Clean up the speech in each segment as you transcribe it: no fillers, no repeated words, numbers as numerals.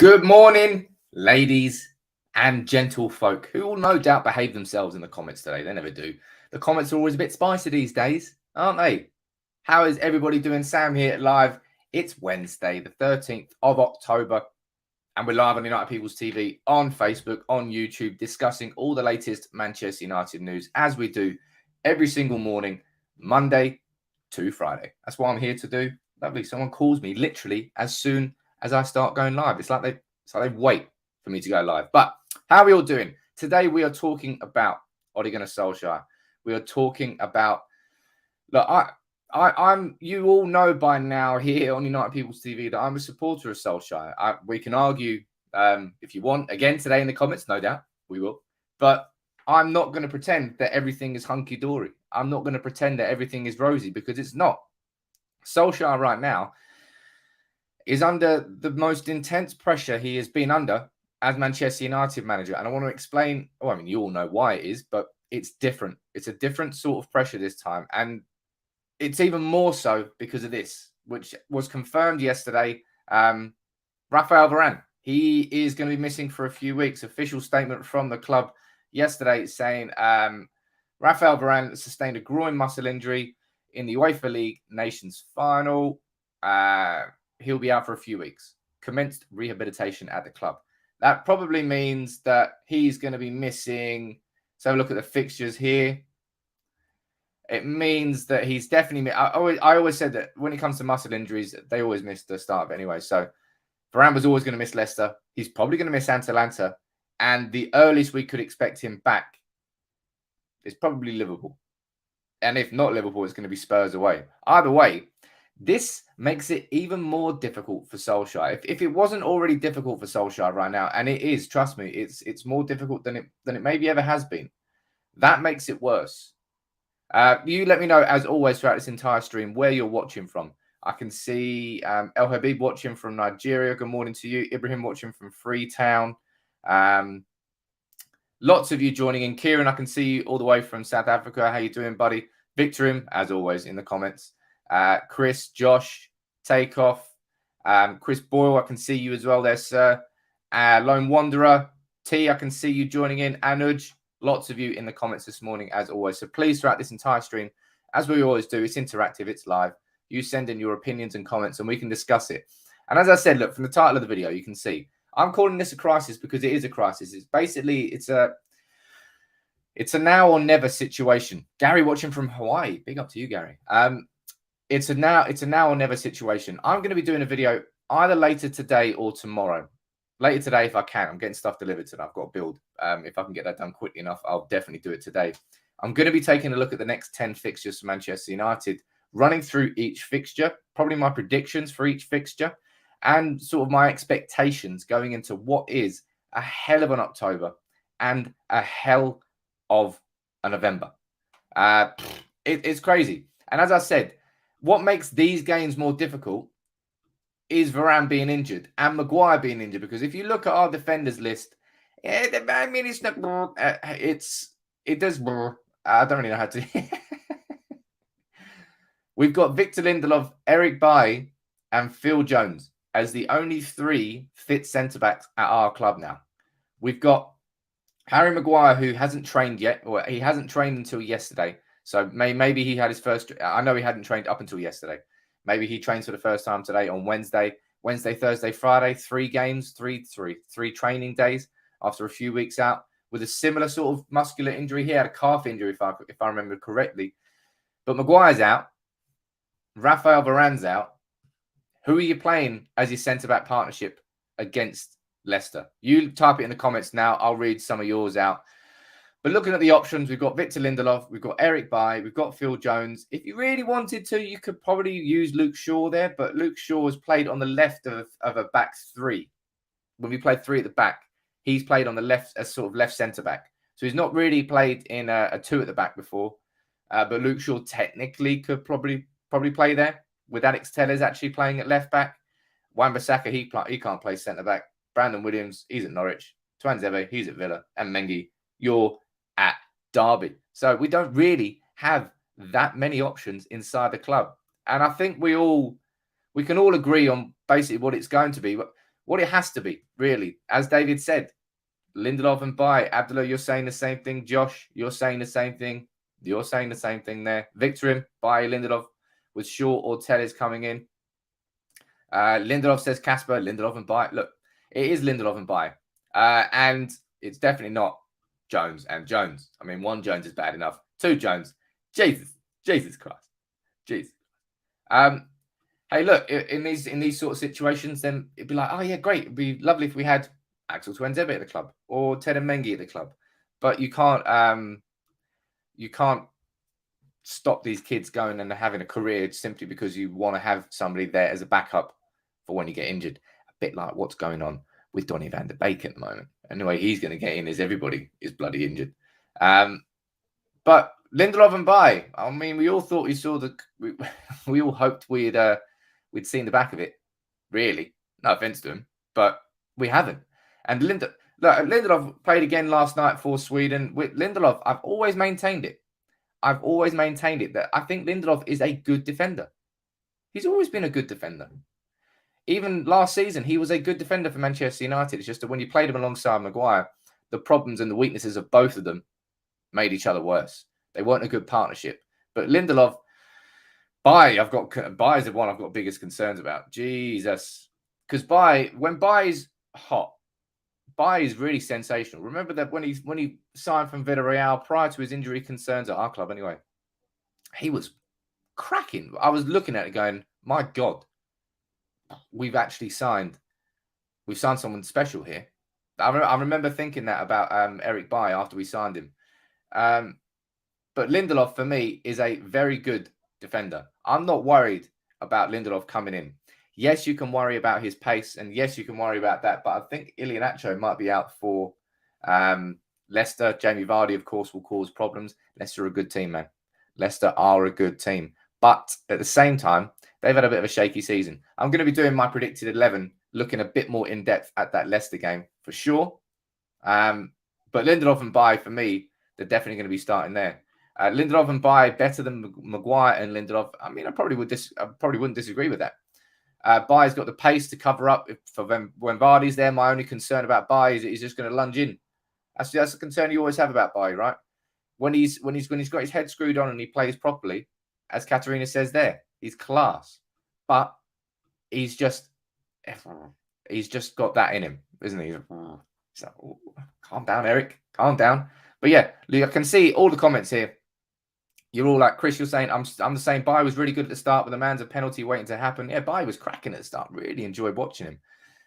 Good morning, ladies and gentlefolk who will no doubt behave themselves in the comments today. They never do. The comments are always a bit spicy these days, aren't they? How is everybody doing? Sam here live. It's Wednesday, the 13th of October, and we're live on United People's TV, on Facebook, on YouTube, discussing all the latest Manchester United news as we do every single morning, Monday to Friday. That's what I'm here to do. Lovely. Someone calls me literally as soon as I start going live. It's like they wait for me to go live. But how are we all doing? Today we are talking about Ole Gunnar Solskjaer. We are talking about, look, I'm you all know by now here on United People's TV that I'm a supporter of Solskjaer. We can argue if you want again today in the comments, no doubt we will. But I'm not going to pretend that everything is hunky-dory. I'm not going to pretend that everything is rosy because it's not. Solskjaer right now is under the most intense pressure he has been under as Manchester United manager. And I want to explain, you all know why it is, but it's different. It's a different sort of pressure this time. And it's even more so because of this, which was confirmed yesterday. Rafael Varane, he is going to be missing for a few weeks. Official statement from the club yesterday saying Raphael Varane sustained a groin muscle injury in the UEFA League Nations final. He'll be out for a few weeks. Commenced rehabilitation at the club. That probably means that he's going to be missing. So look at the fixtures here. It means that he's definitely. I always said that when it comes to muscle injuries, they always miss the start of it anyway. So Varane was always going to miss Leicester. He's probably going to miss Atalanta. And the earliest we could expect him back is probably Liverpool. And if not Liverpool, it's going to be Spurs away. Either way, this makes it even more difficult for Solskjaer. If it wasn't already difficult for Solskjaer right now, and it is, trust me, it's more difficult than it maybe ever has been. That makes it worse. You let me know, as always, throughout this entire stream, where you're watching from. I can see El Habib watching from Nigeria. Good morning to you. Ibrahim watching from Freetown. Lots of you joining in. Kieran, I can see you all the way from South Africa. How you doing, buddy? Victorim, as always, in the comments. Chris, Josh, Takeoff. Chris Boyle, I can see you as well there, sir. Lone Wanderer. T, I can see you joining in. Anuj, lots of you in the comments this morning, as always. So please, throughout this entire stream, as we always do, it's interactive, it's live. You send in your opinions and comments and we can discuss it. And as I said, look, from the title of the video, you can see I'm calling this a crisis because it is a crisis. It's basically, it's a now or never situation. Gary watching from Hawaii. Big up to you, Gary. It's a now or never situation. I'm going to be doing a video either later today or tomorrow. Later today if I can. I'm getting stuff delivered today. I've got to build. If I can get that done quickly enough, I'll definitely do it today. I'm going to be taking a look at the next 10 fixtures for Manchester United, running through each fixture, probably my predictions for each fixture, and sort of my expectations going into what is a hell of an October and a hell of a November. It's crazy. And as I said, what makes these games more difficult is Varane being injured and Maguire being injured. Because if you look at our defenders list, it's not. It does. I don't really know how to. We've got Victor Lindelof, Eric Bailly, and Phil Jones as the only three fit centre-backs at our club now. We've got Harry Maguire, who hasn't trained yet, or he hasn't trained until yesterday. So maybe he had his first. I know he hadn't trained up until yesterday. Maybe he trains for the first time today on Wednesday, Thursday, Friday. 3 games, three training days after a few weeks out with a similar sort of muscular injury. He had a calf injury, if I remember correctly. But Maguire's out. Raphael Varane's out. Who are you playing as your centre-back partnership against Leicester? You type it in the comments now. I'll read some of yours out. But looking at the options, we've got Victor Lindelof, we've got Eric Bailly, we've got Phil Jones. If you really wanted to, you could probably use Luke Shaw there, but Luke Shaw has played on the left of a back three. When we played 3 at the back, he's played on the left as sort of left centre-back. So he's not really played in a 2 at the back before. But Luke Shaw technically could probably play there, with Alex Tellez actually playing at left back. Wan-Bissaka, he can't play centre back. Brandon Williams, he's at Norwich. Tuanzebe, he's at Villa. And Mengi, you're at Derby. So we don't really have that many options inside the club. And I think we can all agree on basically what it's going to be. what it has to be, really. As David said, Lindelof and Bailly. Abdullah, you're saying the same thing. Josh, you're saying the same thing. You're saying the same thing there. Victorin, Bailly, Lindelof, with Shaw or Telles coming in. Lindelof says Casper, Lindelof and Bailly. Look, it is Lindelof and Bailly. And it's definitely not Jones and Jones. I mean, one Jones is bad enough. Two Jones. Jesus Christ. Jesus. Hey, look, in these sort of situations, then it'd be like, oh yeah, great. It'd be lovely if we had Axel Tuanzebe at the club or Ted and Mengi at the club. But you can't stop these kids going and having a career simply because you want to have somebody there as a backup for when you get injured. A bit like what's going on with Donny van der Beek at the moment. And the way he's going to get in is everybody is bloody injured. But Lindelof and Bailly, I mean, we all thought we all hoped we'd seen the back of it. Really, no offense to him, but we haven't. And Lindelof played again last night for Sweden. With Lindelof, I've always maintained it. That I think Lindelof is a good defender. He's always been a good defender. Even last season, he was a good defender for Manchester United. It's just that when you played him alongside Maguire, the problems and the weaknesses of both of them made each other worse. They weren't a good partnership. But Lindelof, Bailly is the one I've got biggest concerns about. Jesus. Because when Bailly's hot, Bailly is really sensational. Remember that when he signed from Villarreal prior to his injury concerns at our club anyway, he was cracking. I was looking at it going, my God, we've signed someone special here. I remember thinking that about Eric Bailly after we signed him. But Lindelof, for me, is a very good defender. I'm not worried about Lindelof coming in. Yes, you can worry about his pace, and yes, you can worry about that. But I think Iheanacho might be out for Leicester. Jamie Vardy, of course, will cause problems. Leicester are a good team, man. Leicester are a good team. But at the same time, they've had a bit of a shaky season. I'm going to be doing my predicted 11, looking a bit more in-depth at that Leicester game for sure. But Lindelof and Bailly, for me, they're definitely going to be starting there. Lindelof and Bailly better than Maguire and Lindelof. I mean, I probably wouldn't disagree with that. Bailly's got the pace to cover up for when Vardy's there. My only concern about Bailly is that he's just going to lunge in. That's the concern you always have about Bailly, right? When he's got his head screwed on and he plays properly, as Katarina says there, he's class. But he's just got that in him, isn't he? So, calm down, Eric. Calm down. But yeah, I can see all the comments here. You're all like, Chris, you're saying, I'm the same. Bailly was really good at the start, but the man's a penalty waiting to happen. Yeah, Bailly was cracking at the start. Really enjoyed watching him.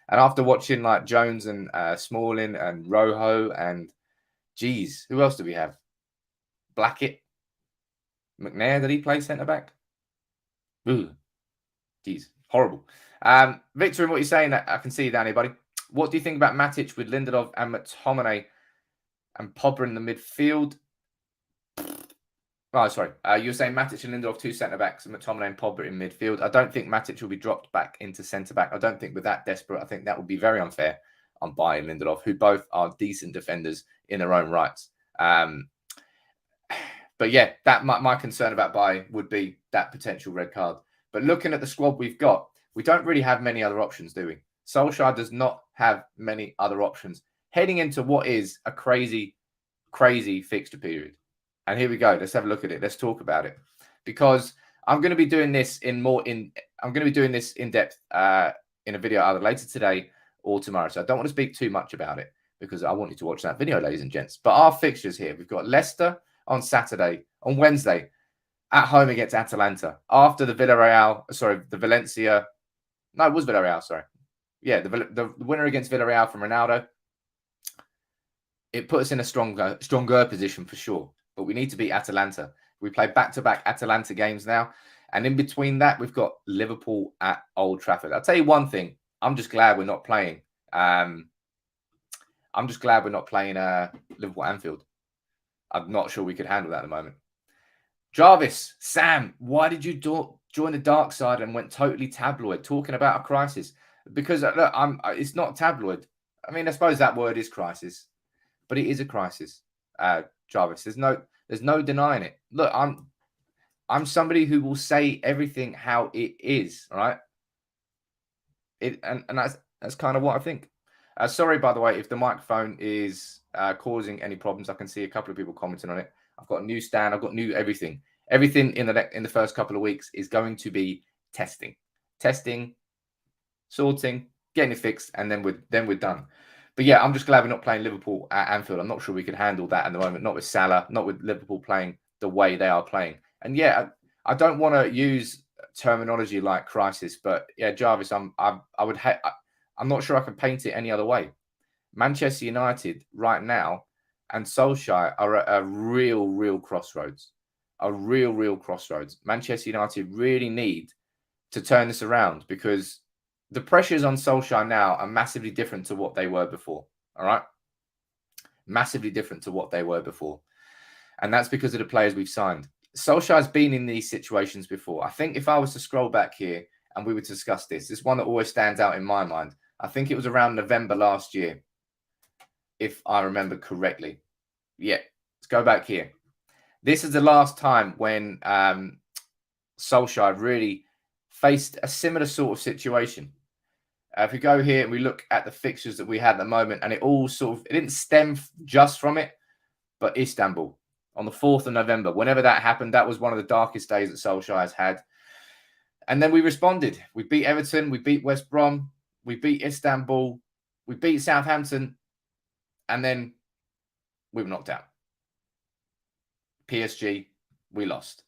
And after watching like Jones and Smalling and Rojo and, geez, who else do we have? Blackett. McNair, did he play centre-back? Ooh, geez, horrible. Victor, in what you're saying, I can see you down here, buddy. What do you think about Matic with Lindelof and McTominay and Pogba in the midfield? Oh, sorry. You're saying Matic and Lindelof, two centre-backs, and McTominay and Pogba in midfield. I don't think Matic will be dropped back into centre-back. I don't think we're that desperate. I think that would be very unfair on Bailly and Lindelof, who both are decent defenders in their own rights. But yeah, that my concern about Bailly would be that potential red card. But looking at the squad we've got, we don't really have many other options, do we? Solskjaer does not have many other options. Heading into what is a crazy, crazy fixture period. And here we go. Let's have a look at it. Let's talk about it. Because I'm going to be doing this in depth in a video either later today or tomorrow. So I don't want to speak too much about it because I want you to watch that video, ladies and gents. But our fixtures here, we've got Leicester on Saturday, on Wednesday, at home against Atalanta. After the Valencia. No, it was Villarreal, sorry. Yeah, the winner against Villarreal from Ronaldo. It put us in a stronger position for sure. But we need to beat Atalanta. We play back-to-back Atalanta games now. And in between that, we've got Liverpool at Old Trafford. I'll tell you one thing. I'm just glad we're not playing. Liverpool Anfield. I'm not sure we could handle that at the moment. Jarvis, Sam, why did you join the dark side and went totally tabloid, talking about a crisis? Because look, it's not tabloid. I mean, I suppose that word is crisis, but it is a crisis. Jarvis, there's no denying it. Look, I'm somebody who will say everything how it is, right? And That's kind of what I think. Sorry, by the way, if the microphone is causing any problems. I can see a couple of people commenting on it. I've got a new stand. I've got new everything. Everything in the first couple of weeks is going to be testing, sorting, getting it fixed, and then we're done. But yeah, I'm just glad we're not playing Liverpool at Anfield. I'm not sure we can handle that at the moment. Not with Salah, not with Liverpool playing the way they are playing. And yeah, I don't want to use terminology like crisis, but yeah, Jarvis, I'm not sure I can paint it any other way. Manchester United right now and Solskjaer are at a real crossroads. A real crossroads. Manchester United really need to turn this around because the pressures on Solskjaer now are massively different to what they were before. All right? Massively different to what they were before. And that's because of the players we've signed. Solskjaer's been in these situations before. I think if I was to scroll back here and we were to discuss this one that always stands out in my mind. I think it was around November last year, if I remember correctly. Yeah, let's go back here. This is the last time when Solskjaer really faced a similar sort of situation. If we go here and we look at the fixtures that we had at the moment, and it didn't stem just from it, but Istanbul on the 4th of November, whenever that happened, that was one of the darkest days that Solskjaer has had. And then we responded. We beat Everton, we beat West Brom, we beat Istanbul, we beat Southampton, and then we were knocked out. PSG, we lost.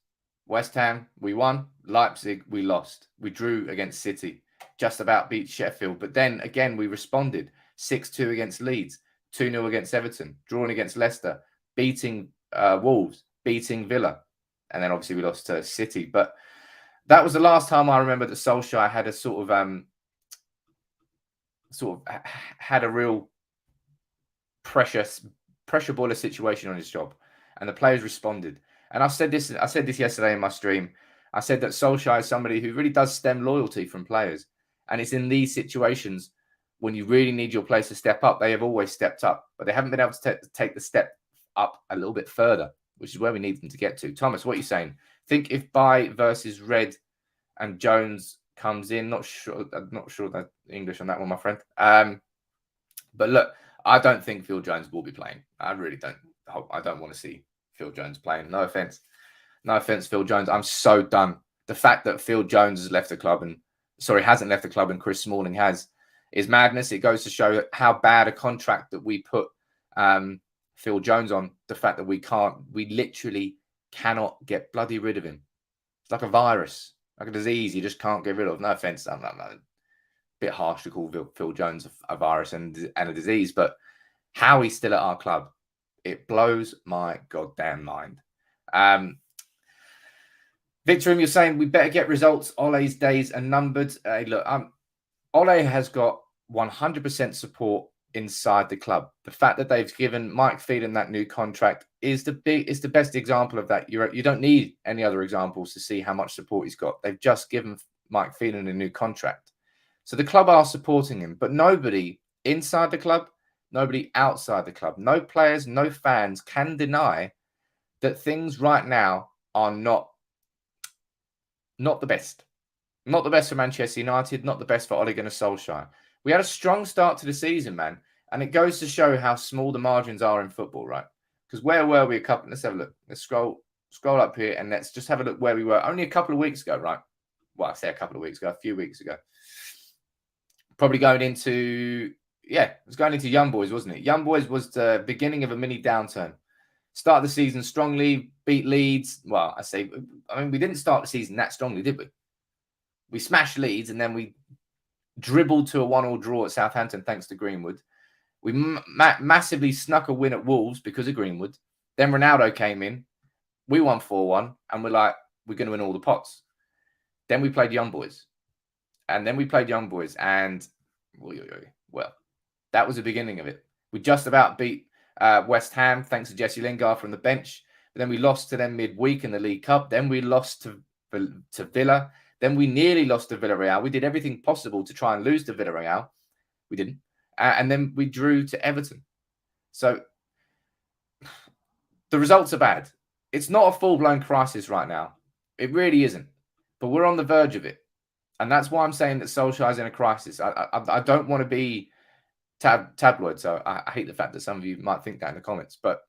West Ham, we won. Leipzig, we lost. We drew against City. Just about beat Sheffield. But then again, we responded. 6-2 against Leeds. 2-0 against Everton. Drawing against Leicester. Beating Wolves. Beating Villa. And then obviously we lost to City. But that was the last time I remember that Solskjaer had a sort of had a real pressure boiler situation on his job. And the players responded. And I said this yesterday in my stream. I said that Solskjaer is somebody who really does stem loyalty from players. And it's in these situations when you really need your players to step up. They have always stepped up, but they haven't been able to take the step up a little bit further, which is where we need them to get to. Thomas, what are you saying? Think if Bai versus Red and Jones comes in, I'm not sure that English on that one, my friend. But look, I don't think Phil Jones will be playing. I really don't. I don't want to see Phil Jones playing. No offense, Phil Jones. I'm so done. The fact that Phil Jones hasn't left the club and Chris Smalling has is madness. It goes to show how bad a contract that we put Phil Jones on. The fact that we literally cannot get bloody rid of him. It's like a virus, like a disease you just can't get rid of. No offense, I'm a bit harsh to call Phil Jones a virus and a disease, but how he's still at our club, it blows my goddamn mind. Victor, you're saying we better get results. Ole's days are numbered. Look, Ole has got 100% support inside the club. The fact that they've given Mike Phelan that new contract is the best example of that. You don't need any other examples to see how much support he's got. They've just given Mike Phelan a new contract. So the club are supporting him, but nobody inside the club, nobody outside the club, no players, no fans can deny that things right now are not the best. Not the best for Manchester United, not the best for Ole Gunnar Solskjaer. We had a strong start to the season, man. And it goes to show how small the margins are in football, right? Because where were we let's have a look. Let's scroll up here and let's just have a look where we were only a couple of weeks ago, right? Well, I say a couple of weeks ago, a few weeks ago. Probably going into, it was going into Young Boys, wasn't it? Young Boys was the beginning of a mini downturn. Start the season strongly, beat Leeds. Well, we didn't start the season that strongly, did we? We smashed Leeds and then we dribbled to a 1-1 draw at Southampton thanks to Greenwood. We massively snuck a win at Wolves because of Greenwood. Then Ronaldo came in. We won 4-1 and we're going to win all the pots. Then we played Young Boys. And well, that was the beginning of it. We just about beat West Ham thanks to Jesse Lingard from the bench. But then we lost to them midweek in the League Cup. Then we lost to Villa. Then we nearly lost to Villarreal. We did everything possible to try and lose to Villarreal. We didn't. And then we drew to Everton. So the results are bad. It's not a full-blown crisis right now. It really isn't. But we're on the verge of it. And that's why I'm saying that Solskjaer's in a crisis. I don't want to be tabloid, so I hate the fact that some of you might think that in the comments, but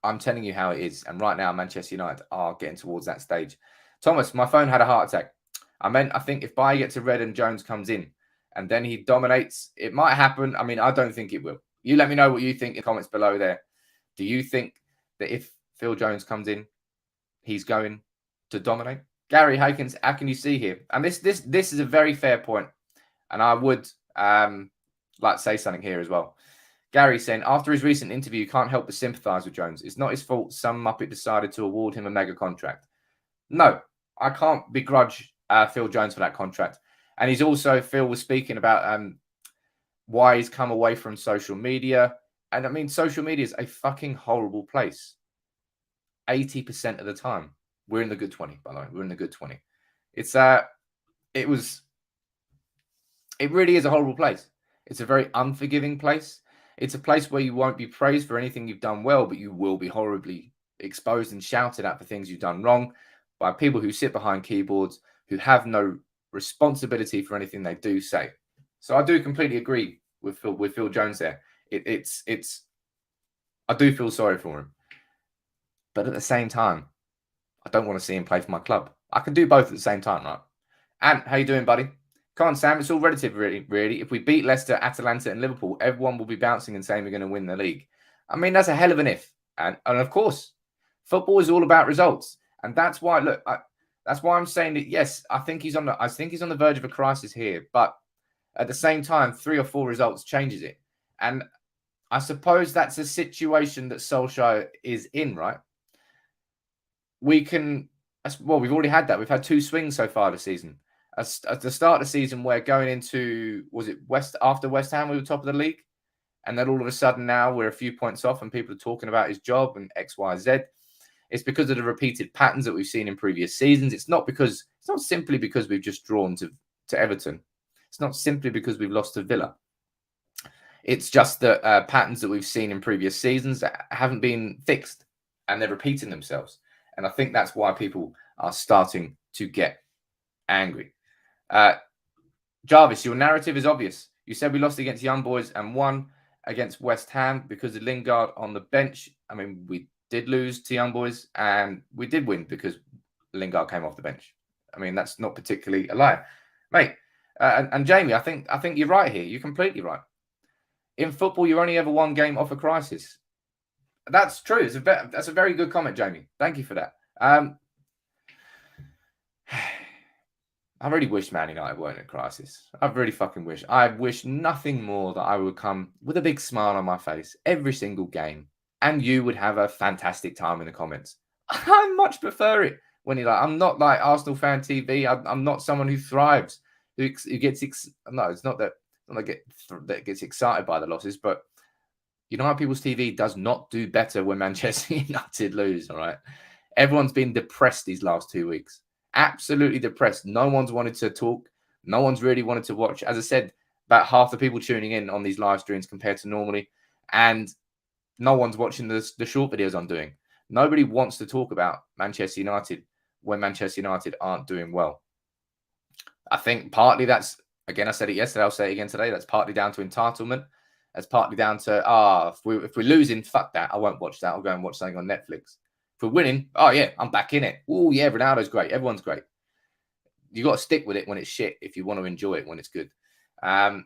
I'm telling you how it is. And right now, Manchester United are getting towards that stage. Thomas, my phone had a heart attack. I think if Bailly gets a red and Jones comes in and then he dominates, it might happen. I mean, I don't think it will. You let me know what you think in the comments below there. Do you think that if Phil Jones comes in, he's going to dominate? Gary Hakins, how can you see here? And this is a very fair point. And I would like to say something here as well. Gary saying, after his recent interview, you can't help but sympathise with Jones. It's not his fault some muppet decided to award him a mega contract. No, I can't begrudge Phil Jones for that contract. And he's also, Phil was speaking about why he's come away from social media. And I mean, social media is a fucking horrible place. 80% of the time. We're in the good 20, by the way. We're in the good 20. It really is a horrible place. It's a very unforgiving place. It's a place where you won't be praised for anything you've done well, but you will be horribly exposed and shouted at for things you've done wrong by people who sit behind keyboards, who have no responsibility for anything they do say. So I do completely agree with Phil Jones there. I do feel sorry for him. But at the same time, I don't want to see him play for my club. I can do both at the same time, right? And how you doing, buddy? Come on, Sam. It's all relative, really. If we beat Leicester, Atalanta, and Liverpool, everyone will be bouncing and saying we're going to win the league. I mean, that's a hell of an if. And of course, football is all about results, and that's why. Look, that's why I'm saying that. Yes, I think he's on the verge of a crisis here, but at the same time, 3 or 4 results changes it. And I suppose that's a situation that Solskjaer is in, right? We've already had that. We've had 2 swings so far this season. At the start of the season, we're going into, after West Ham, we were top of the league. And then all of a sudden now we're a few points off and people are talking about his job and X, Y, Z. It's because of the repeated patterns that we've seen in previous seasons. It's not simply because we've just drawn to Everton. It's not simply because we've lost to Villa. It's just the patterns that we've seen in previous seasons that haven't been fixed and they're repeating themselves. And I think that's why people are starting to get angry. Jarvis, your narrative is obvious. You said we lost against Young Boys and won against West Ham because of Lingard on the bench. I mean, we did lose to Young Boys and we did win because Lingard came off the bench. I mean, that's not particularly a lie. Mate, and Jamie, I think you're right here. You're completely right. In football, you only ever one game off a crisis. That's true. That's a very good comment, Jamie. Thank you for that. I really wish Man United weren't in a crisis. I really fucking wish. I wish nothing more that I would come with a big smile on my face every single game and you would have a fantastic time in the comments. I much prefer it when you're like, I'm not like Arsenal fan TV. I'm not someone who thrives, who gets no, it's not that that gets excited by the losses, but United People's TV does not do better when Manchester United lose, all right? Everyone's been depressed these last 2 weeks. Absolutely depressed. No one's wanted to talk. No one's really wanted to watch. As I said, about half the people tuning in on these live streams compared to normally. And no one's watching the short videos I'm doing. Nobody wants to talk about Manchester United when Manchester United aren't doing well. I think partly that's, again, I said it yesterday, I'll say it again today, that's partly down to entitlement. That's partly down to, if we're losing, fuck that. I won't watch that. I'll go and watch something on Netflix. If we're winning, oh yeah, I'm back in it. Oh yeah, Ronaldo's great. Everyone's great. You got to stick with it when it's shit if you want to enjoy it when it's good. Let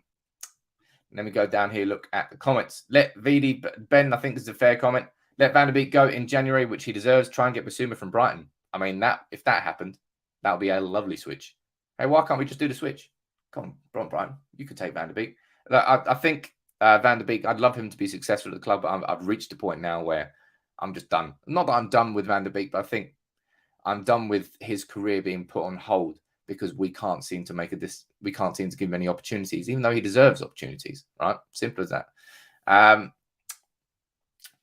me go down here, look at the comments. Let VD Ben, I think this is a fair comment. Let Van der Beek go in January, which he deserves. Try and get Basuma from Brighton. I mean, if that happened, that would be a lovely switch. Hey, why can't we just do the switch? Come on, Brighton. You could take Van der Beek. I think Van der Beek, I'd love him to be successful at the club, but I've reached a point now where I'm just done. Not that I'm done with Van der Beek, but I think I'm done with his career being put on hold because we can't seem to we can't seem to give him any opportunities, even though he deserves opportunities, right? Simple as that.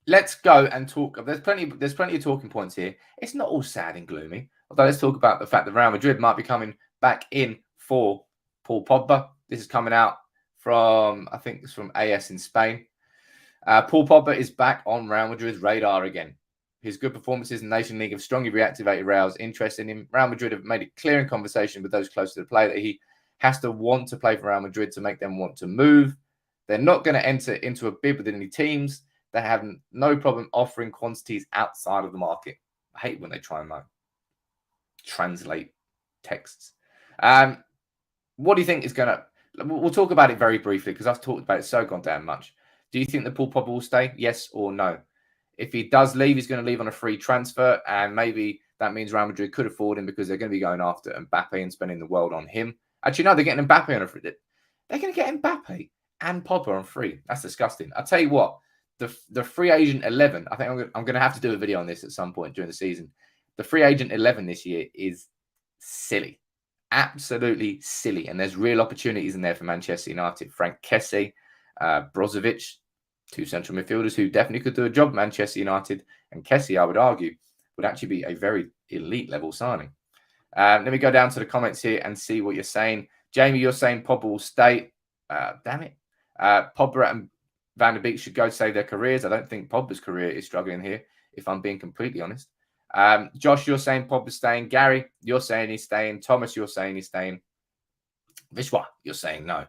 Let's go and talk. There's plenty of talking points here. It's not all sad and gloomy. Although let's talk about the fact that Real Madrid might be coming back in for Paul Pogba. This is coming out from, I think it's from AS in Spain. Paul Pogba is back on Real Madrid's radar again. His good performances in the Nation League have strongly reactivated Real's interest in him. Real Madrid have made it clear in conversation with those close to the player that he has to want to play for Real Madrid to make them want to move. They're not going to enter into a bid with any teams. They have no problem offering quantities outside of the market. I hate when they try and translate texts. What do you think is going to... We'll talk about it very briefly because I've talked about it so goddamn much. Do you think that Paul Pogba will stay? Yes or no? If he does leave, he's going to leave on a free transfer, and maybe that means Real Madrid could afford him because they're going to be going after Mbappe and spending the world on him. Actually, no, they're getting Mbappe on a free. They're going to get Mbappe and Pogba on free. That's disgusting. I'll tell you what, the free agent 11, I think I'm going to have to do a video on this at some point during the season. The free agent 11 this year is silly. Absolutely silly. And there's real opportunities in there for Manchester United. Frank Kessie, Brozovic, two central midfielders who definitely could do a job at Manchester United. And Kessie, I would argue, would actually be a very elite level signing. Let me go down to the comments here and see what you're saying. Jamie, you're saying Pogba will stay. Damn it. Pogba and Van der Beek should go save their careers. I don't think Pogba's career is struggling here, if I'm being completely honest. Josh, you're saying Pogba's staying. Gary, you're saying he's staying. Thomas, you're saying he's staying. Vishwa, you're saying no.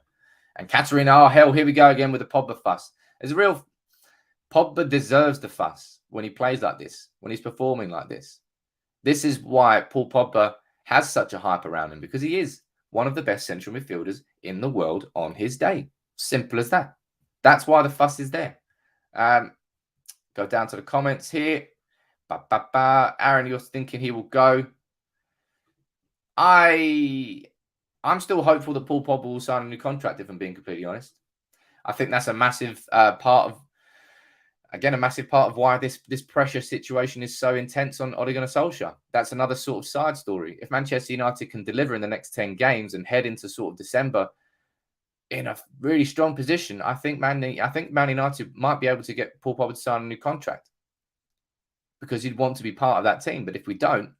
And Katerina, oh, hell, here we go again with the Pogba fuss. There's a real... Pogba deserves the fuss when he plays like this, when he's performing like this. This is why Paul Pogba has such a hype around him, because he is one of the best central midfielders in the world on his day. Simple as that. That's why the fuss is there. Go down to the comments here. Aaron, you're thinking he will go. I'm still hopeful that Paul Pogba will sign a new contract, if I'm being completely honest. I think that's a massive part of why this pressure situation is so intense on Ole Gunnar Solskjaer. That's another sort of side story. If Manchester United can deliver in the next 10 games and head into sort of December in a really strong position, I think Man United might be able to get Paul Pogba to sign a new contract because he'd want to be part of that team. But if we don't,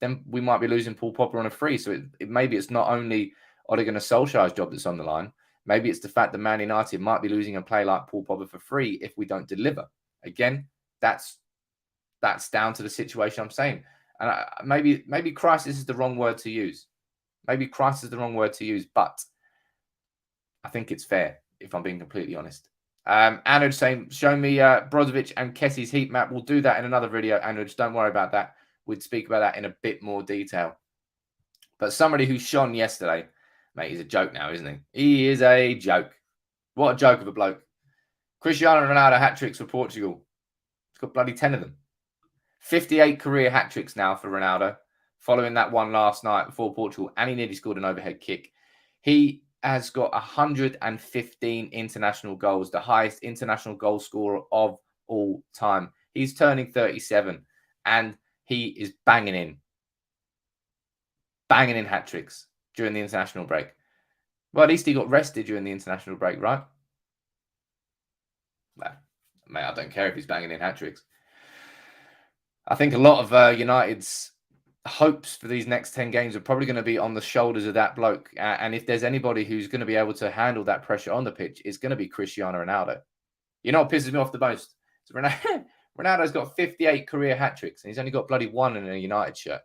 then we might be losing Paul Pogba on a free. So maybe it's not only Ole Gunnar Solskjaer's job that's on the line. Maybe it's the fact that Man United might be losing a player like Paul Pogba for free if we don't deliver. Again, that's down to the situation I'm saying. And maybe crisis is the wrong word to use. Maybe crisis is the wrong word to use, but I think it's fair, if I'm being completely honest. Anuj saying, show me Brozovic and Kessie's heat map. We'll do that in another video, Anuj. Don't worry about that. We'd speak about that in a bit more detail. But somebody who shone yesterday, mate, he's a joke now, isn't he? He is a joke. What a joke of a bloke. Cristiano Ronaldo hat-tricks for Portugal. He's got bloody 10 of them. 58 career hat-tricks now for Ronaldo, following that one last night before Portugal, and he nearly scored an overhead kick. He has got 115 international goals, the highest international goal scorer of all time. He's turning 37, and he is banging in hat-tricks during the international break. Well, at least he got rested during the international break, right? Well, mate, I don't care if he's banging in hat-tricks. I think a lot of United's hopes for these next 10 games are probably going to be on the shoulders of that bloke. And if there's anybody who's going to be able to handle that pressure on the pitch, it's going to be Cristiano Ronaldo. You know what pisses me off the most? So Ronaldo's got 58 career hat-tricks, and he's only got bloody one in a United shirt.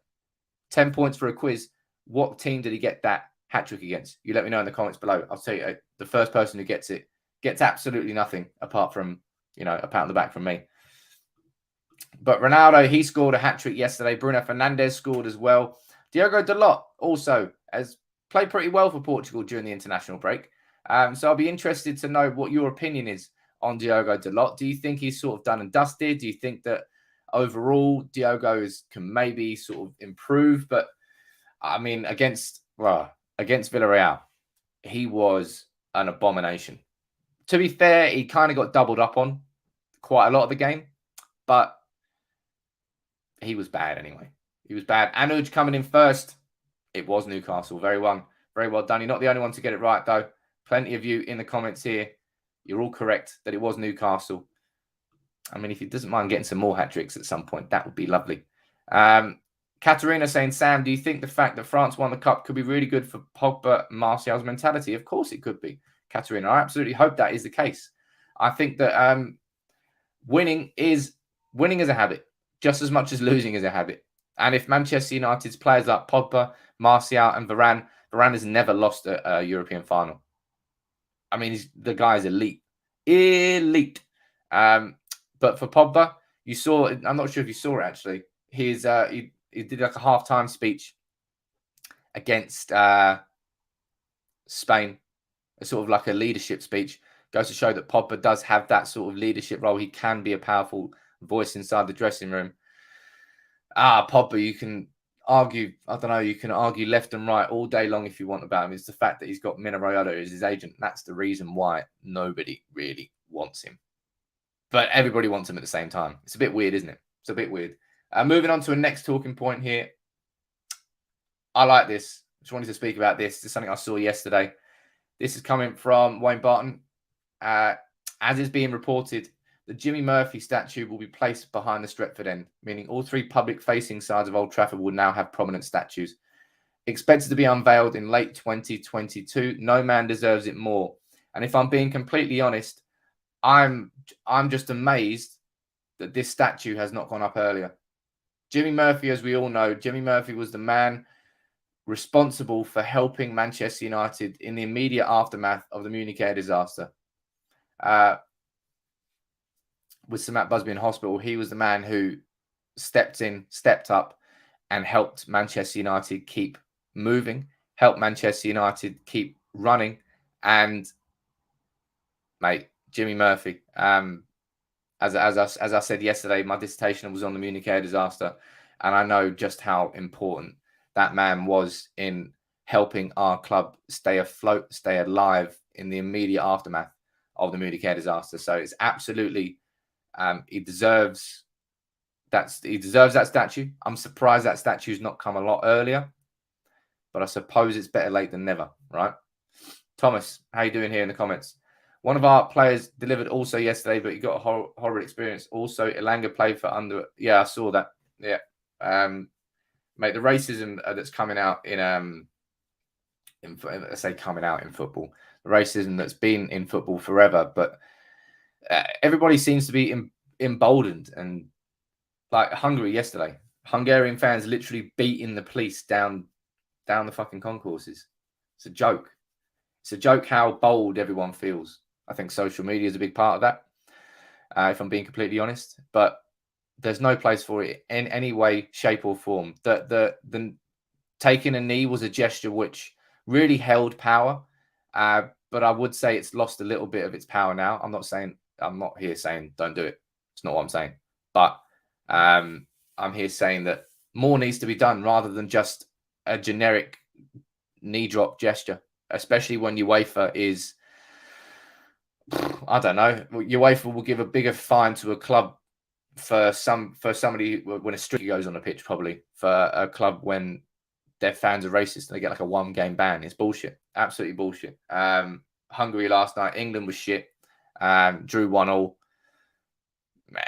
10 points for a quiz. What team did he get that hat-trick against? You let me know in the comments below. I'll tell you, the first person who gets it gets absolutely nothing apart from, a pat on the back from me. But Ronaldo, he scored a hat-trick yesterday. Bruno Fernandes scored as well. Diogo Dalot also has played pretty well for Portugal during the international break. So I'll be interested to know what your opinion is on Diogo Dalot. Do you think he's sort of done and dusted? Do you think that overall Diogo can maybe sort of improve? But I mean, against Villarreal, he was an abomination. To be fair, he kind of got doubled up on quite a lot of the game, but he was bad anyway. He was bad. Anuj coming in first. It was Newcastle. Very well done. You're not the only one to get it right, though. Plenty of you in the comments here. You're all correct that it was Newcastle. I mean, if he doesn't mind getting some more hat-tricks at some point, that would be lovely. Katerina saying, Sam, do you think the fact that France won the Cup could be really good for Pogba Martial's mentality? Of course it could be, Katerina. I absolutely hope that is the case. I think that winning is a habit. just as much as losing is a habit. And if Manchester United's players like Pogba, Martial, and Varane has never lost a European final. I mean, the guy is elite. Elite. But for Pogba, you saw, I'm not sure if you saw it actually, he did like a halftime speech against Spain, a sort of like a leadership speech. Goes to show that Pogba does have that sort of leadership role. He can be a powerful voice inside the dressing room. Pogba, you can argue, I don't know, you can argue left and right all day long if you want about him. It's the fact that he's got Mino Raiola as his agent. That's the reason why nobody really wants him. But everybody wants him at the same time. It's a bit weird, isn't it? It's a bit weird. Moving on to a next talking point here. I like this. Just wanted to speak about this. This is something I saw yesterday. This is coming from Wayne Barton. As is being reported, the Jimmy Murphy statue will be placed behind the Stretford end, meaning all three public-facing sides of Old Trafford will now have prominent statues. Expected to be unveiled in late 2022. No man deserves it more. And if I'm being completely honest, I'm just amazed that this statue has not gone up earlier. Jimmy Murphy, as we all know, Jimmy Murphy was the man responsible for helping Manchester United in the immediate aftermath of the Munich air disaster. With Sir Matt Busby in hospital, he was the man who stepped up and helped Manchester United keep moving, helped Manchester United keep running. And mate, Jimmy Murphy, as I said yesterday, my dissertation was on the Munich air disaster, and I know just how important that man was in helping our club stay afloat, stay alive in the immediate aftermath of the Munich air disaster. So it's absolutely, he deserves that statue. I'm surprised that statue's not come a lot earlier, but I suppose it's better late than never, right? Thomas, how you doing here in the comments? One of our players delivered also yesterday, but he got a horrible experience. Also, Elanga played for under. Yeah, I saw that. Yeah, mate, the racism that's coming out in let's say coming out in football, the racism that's been in football forever, but everybody seems to be emboldened. And like Hungary yesterday, Hungarian fans literally beating the police down the fucking concourses. It's a joke. It's a joke how bold everyone feels. I think social media is a big part of that, if I'm being completely honest. But there's no place for it in any way, shape, or form. The taking a knee was a gesture which really held power, but I would say it's lost a little bit of its power now. I'm not here saying don't do it. It's not what I'm saying. But I'm here saying that more needs to be done rather than just a generic knee drop gesture, especially when UEFA is, I don't know, UEFA will give a bigger fine to a club for somebody when a streaker goes on the pitch, probably for a club when their fans are racist and they get like a 1-game ban. It's bullshit. Absolutely bullshit. Hungary last night, England was shit. Drew 1-1. Meh.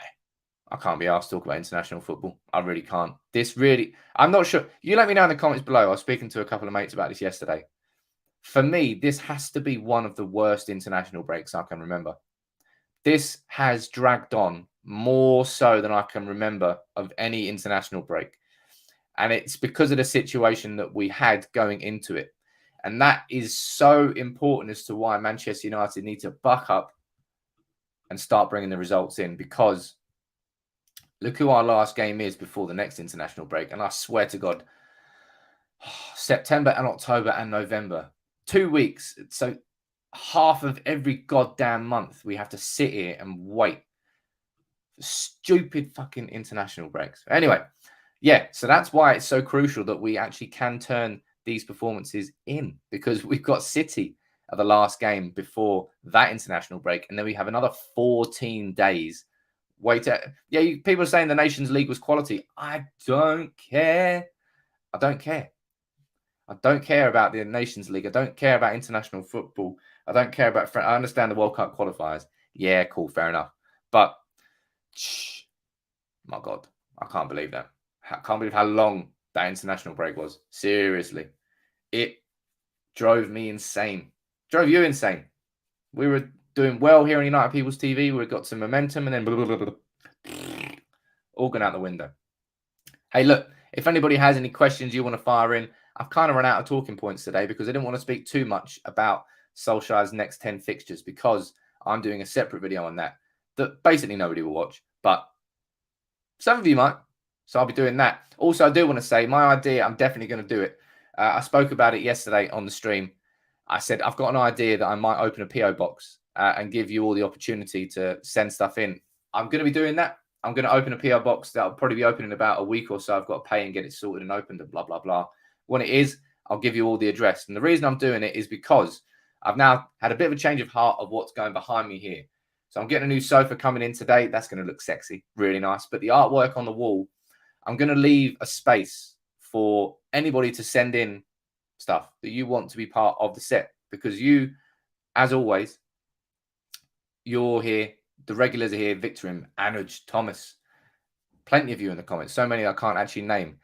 I can't be asked to talk about international football. I really can't. I'm not sure. You let me know in the comments below. I was speaking to a couple of mates about this yesterday. For me, this has to be one of the worst international breaks I can remember. This has dragged on more so than I can remember of any international break. And it's because of the situation that we had going into it. And that is so important as to why Manchester United need to buck up and start bringing the results in, because look who our last game is before the next international break. And I swear to God, September and October and November, 2 weeks. So half of every goddamn month we have to sit here and wait for stupid fucking international breaks. Anyway, yeah, so that's why it's so crucial that we actually can turn these performances in, because we've got City at the last game before that international break, and then we have another 14 days. People are saying the Nations League was quality. I don't care. I don't care. I don't care about the Nations League. I don't care about international football. I don't care about. I understand the World Cup qualifiers. Yeah, cool, fair enough. But my God, I can't believe that. I can't believe how long that international break was. Seriously, it drove me insane. Drove you insane. We were doing well here on United People's TV. We got some momentum, and then All gone out the window. Hey, look, if anybody has any questions you want to fire in, I've kind of run out of talking points today because I didn't want to speak too much about Solskjaer's next 10 fixtures because I'm doing a separate video on that basically nobody will watch, but some of you might. So I'll be doing that. Also, I do want to say my idea, I'm definitely going to do it. I spoke about it yesterday on the stream. I said, I've got an idea that I might open a PO box and give you all the opportunity to send stuff in. I'm going to be doing that. I'm going to open a PO box that will probably be open in about a week or so. I've got to pay and get it sorted and opened and blah, blah, blah. When it is, I'll give you all the address. And the reason I'm doing it is because I've now had a bit of a change of heart of what's going behind me here. So I'm getting a new sofa coming in today. That's going to look sexy, really nice. But the artwork on the wall, I'm going to leave a space for anybody to send in stuff that you want to be part of the set. Because you, as always, you're here. The regulars are here. Victor, Anuj, Thomas. Plenty of you in the comments. So many I can't actually name.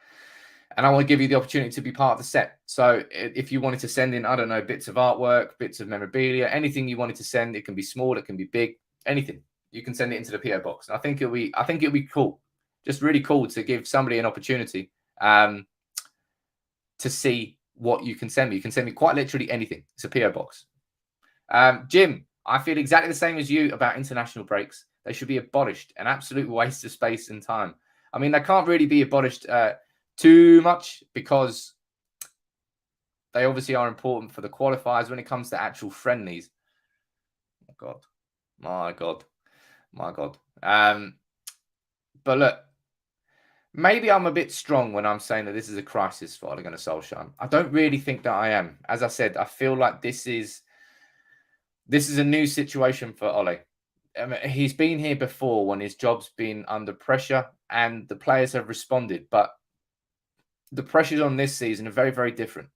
And I want to give you the opportunity to be part of the set. So if you wanted to send in, I don't know, bits of artwork, bits of memorabilia, anything you wanted to send, it can be small, it can be big, anything. You can send it into the PO box. And I think it'll be cool. Just really cool to give somebody an opportunity to see what you can send me. You can send me quite literally anything. It's a PO box. Jim, I feel exactly the same as you about international breaks. They should be abolished. An absolute waste of space and time. I mean, they can't really be abolished too much because they obviously are important for the qualifiers when it comes to actual friendlies. Oh, God. My God. But look, maybe I'm a bit strong when I'm saying that this is a crisis for Ole Gunnar Solskjaer. I don't really think that I am. As I said, I feel like this is a new situation for Ole. I mean, he's been here before when his job's been under pressure and the players have responded. But the pressures on this season are very, very different.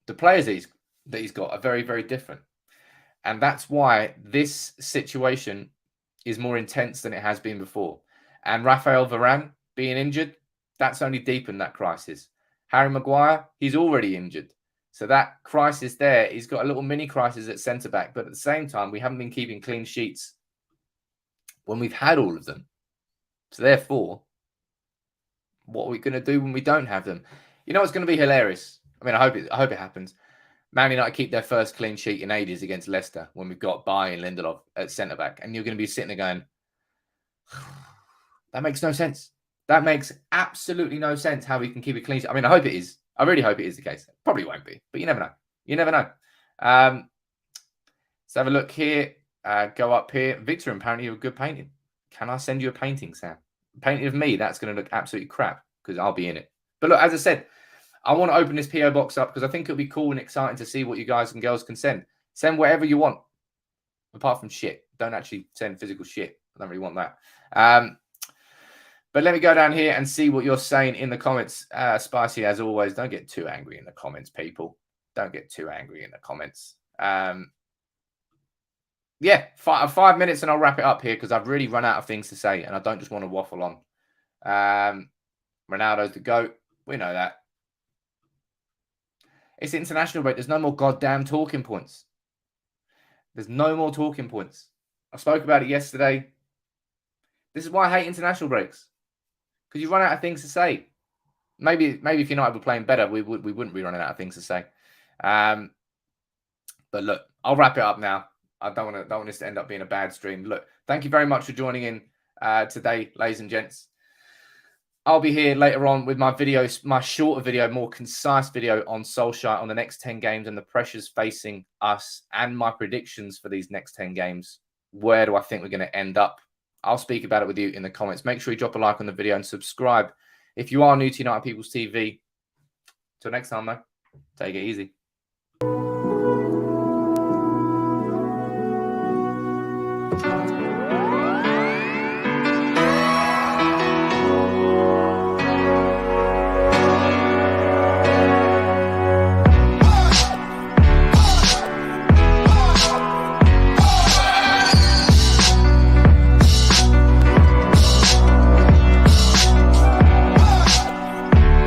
The players that he's got are very, very different. And that's why this situation is more intense than it has been before. And Rafael Varane being injured, that's only deepened that crisis. Harry Maguire, he's already injured. So that crisis there, he's got a little mini crisis at centre-back. But at the same time, we haven't been keeping clean sheets when we've had all of them. So therefore, what are we going to do when we don't have them? You know what's going to be hilarious? I mean, I hope it happens. Man United keep their first clean sheet in ages against Leicester when we've got Bailly and Lindelof at centre-back. And you're going to be sitting there going, that makes no sense. That makes absolutely no sense how we can keep a clean sheet. I mean, I hope it is. I really hope it is the case. Probably won't be, but you never know. You never know. Let's have a look here. Go up here. Victor, apparently you're a good painting. Can I send you a painting, Sam? A painting of me, that's going to look absolutely crap because I'll be in it. But look, as I said, I want to open this PO box up because I think it'll be cool and exciting to see what you guys and girls can send. Send whatever you want, apart from shit. Don't actually send physical shit. I don't really want that. But let me go down here and see what you're saying in the comments. Spicy, as always, don't get too angry in the comments, people. Don't get too angry in the comments. Yeah, 5 minutes and I'll wrap it up here because I've really run out of things to say and I don't just want to waffle on. Ronaldo's the GOAT. We know that. It's international break. There's no more goddamn talking points. There's no more talking points. I spoke about it yesterday. This is why I hate international breaks. Because you run out of things to say. Maybe if United were playing better, we wouldn't be running out of things to say. But look, I'll wrap it up now. I don't want this to end up being a bad stream. Look, thank you very much for joining in today, ladies and gents. I'll be here later on with my videos, my shorter video, more concise video on Solskjaer on the next 10 games and the pressures facing us and my predictions for these next 10 games. Where do I think we're going to end up? I'll speak about it with you in the comments. Make sure you drop a like on the video and subscribe if you are new to United People's TV. Till next time, though, take it easy.